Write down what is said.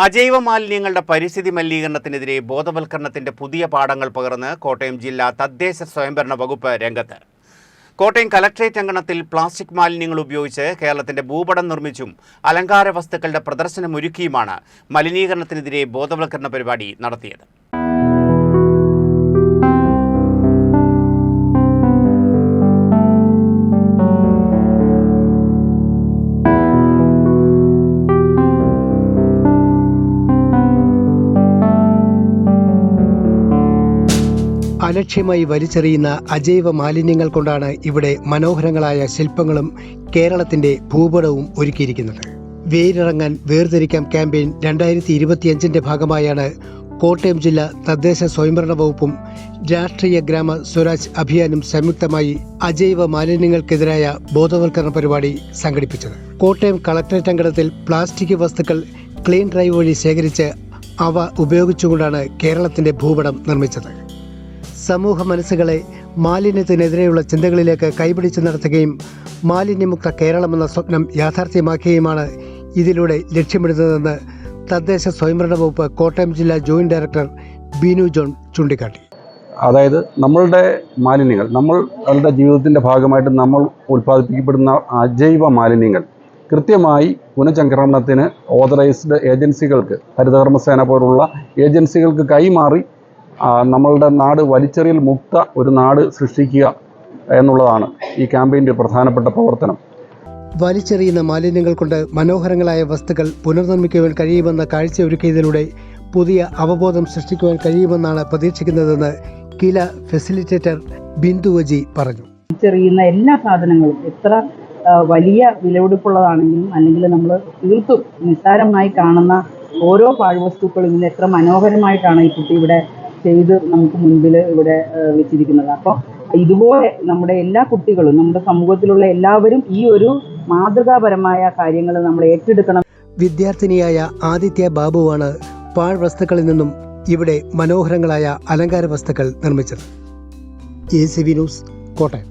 അജൈവ മാലിന്യങ്ങളുടെ പരിസ്ഥിതി മലിനീകരണത്തിനെതിരെ ബോധവൽക്കരണത്തിന്റെ പുതിയ പാഠങ്ങൾ പകർന്ന് കോട്ടയം ജില്ലാ തദ്ദേശ സ്വയംഭരണ വകുപ്പ് രംഗത്ത്. കോട്ടയം കലക്ട്രേറ്റ് അങ്കണത്തിൽ പ്ലാസ്റ്റിക് മാലിന്യങ്ങൾ ഉപയോഗിച്ച് കേരളത്തിന്റെ ഭൂപടം നിർമ്മിച്ചും അലങ്കാര വസ്തുക്കളുടെ പ്രദർശനമൊരുക്കിയുമാണ് മലിനീകരണത്തിനെതിരെ ബോധവൽക്കരണ പരിപാടി നടത്തിയത്. അലക്ഷ്യമായി വലിച്ചെറിയുന്ന അജൈവ മാലിന്യങ്ങൾ കൊണ്ടാണ് ഇവിടെ മനോഹരങ്ങളായ ശില്പങ്ങളും കേരളത്തിന്റെ ഭൂപടവും ഒരുക്കിയിരിക്കുന്നത്. വേരിറങ്ങാൻ വേർതിരിക്കാം ക്യാമ്പയിൻ 2025 ഭാഗമായാണ് കോട്ടയം ജില്ലാ തദ്ദേശ സ്വയംഭരണ വകുപ്പും രാഷ്ട്രീയ ഗ്രാമ സ്വരാജ് അഭിയാനും സംയുക്തമായി അജൈവ മാലിന്യങ്ങൾക്കെതിരായ ബോധവൽക്കരണ പരിപാടി സംഘടിപ്പിച്ചത്. കോട്ടയം കളക്ടറേറ്റ് അങ്കണത്തിൽ പ്ലാസ്റ്റിക് വസ്തുക്കൾ ക്ലീൻ ഡ്രൈവ് വഴി ശേഖരിച്ച് അവ ഉപയോഗിച്ചുകൊണ്ടാണ് കേരളത്തിന്റെ ഭൂപടം നിർമ്മിച്ചത്. സമൂഹ മനസ്സുകളെ മാലിന്യത്തിനെതിരെയുള്ള ചിന്തകളിലേക്ക് കൈപിടിച്ച് നടത്തുകയും മാലിന്യമുക്ത കേരളമെന്ന സ്വപ്നം യാഥാർത്ഥ്യമാക്കുകയുമാണ് ഇതിലൂടെ ലക്ഷ്യമിടുന്നതെന്ന് തദ്ദേശ സ്വയംഭരണ വകുപ്പ് കോട്ടയം ജില്ലാ ജോയിന്റ് ഡയറക്ടർ ബിനു ജോൺ ചൂണ്ടിക്കാട്ടി. അതായത് നമ്മളുടെ മാലിന്യങ്ങൾ നമ്മളുടെ ജീവിതത്തിൻ്റെ ഭാഗമായിട്ട് നമ്മൾ ഉൽപ്പാദിപ്പിക്കപ്പെടുന്ന അജൈവ മാലിന്യങ്ങൾ കൃത്യമായി പുനഃചംക്രമണത്തിന് ഓതറൈസ്ഡ് ഏജൻസികൾക്ക്, ഹരിതകർമ്മസേന പോലുള്ള ഏജൻസികൾക്ക് കൈമാറി നമ്മളുടെ നാട് വലിച്ചെറിയൽ മുക്ത ഒരു നാട് സൃഷ്ടിക്കുക എന്നുള്ളതാണ് ഈ ക്യാമ്പയിൻ്റെ പ്രധാനപ്പെട്ട പ്രവർത്തനം. വലിച്ചെറിയുന്ന മാലിന്യങ്ങൾ കൊണ്ട് മനോഹരങ്ങളായ വസ്തുക്കൾ പുനർനിർമ്മിക്കുവാൻ കഴിയുമെന്ന കാഴ്ചയൊരുക്കിയതിലൂടെ പുതിയ അവബോധം സൃഷ്ടിക്കുവാൻ കഴിയുമെന്നാണ് പ്രതീക്ഷിക്കുന്നതെന്ന് കില ഫെസിലിറ്റേറ്റർ ബിന്ദുവജി പറഞ്ഞു. വലിച്ചെറിയുന്ന എല്ലാ സാധനങ്ങളും എത്ര വലിയ വിലപിടിപ്പുള്ളതാണെങ്കിലും അല്ലെങ്കിൽ നമ്മൾ തീർത്തും നിസ്സാരമായി കാണുന്ന ഓരോ പാഴ്വസ്തുക്കളും ഇന്ന് എത്ര മനോഹരമായിട്ടാണ് ഈ കുട്ടി ഇവിടെ ചെയ്ത് നമുക്ക് മുൻപിൽ ഇവിടെ വെച്ചിരിക്കുന്നത്. അപ്പോൾ ഇതുപോലെ നമ്മുടെ എല്ലാ കുട്ടികളും, നമ്മുടെ സമൂഹത്തിലുള്ള എല്ലാവരും ഈ ഒരു മാതൃകാപരമായ കാര്യങ്ങൾ നമ്മൾ ഏറ്റെടുക്കണം. വിദ്യാർത്ഥിനിയായ ആദിത്യ ബാബുവാണ് പാഴ്വസ്തുക്കളിൽ നിന്നും ഇവിടെ മനോഹരങ്ങളായ അലങ്കാര വസ്തുക്കൾ നിർമ്മിച്ചത്. ACV news, Kottayam.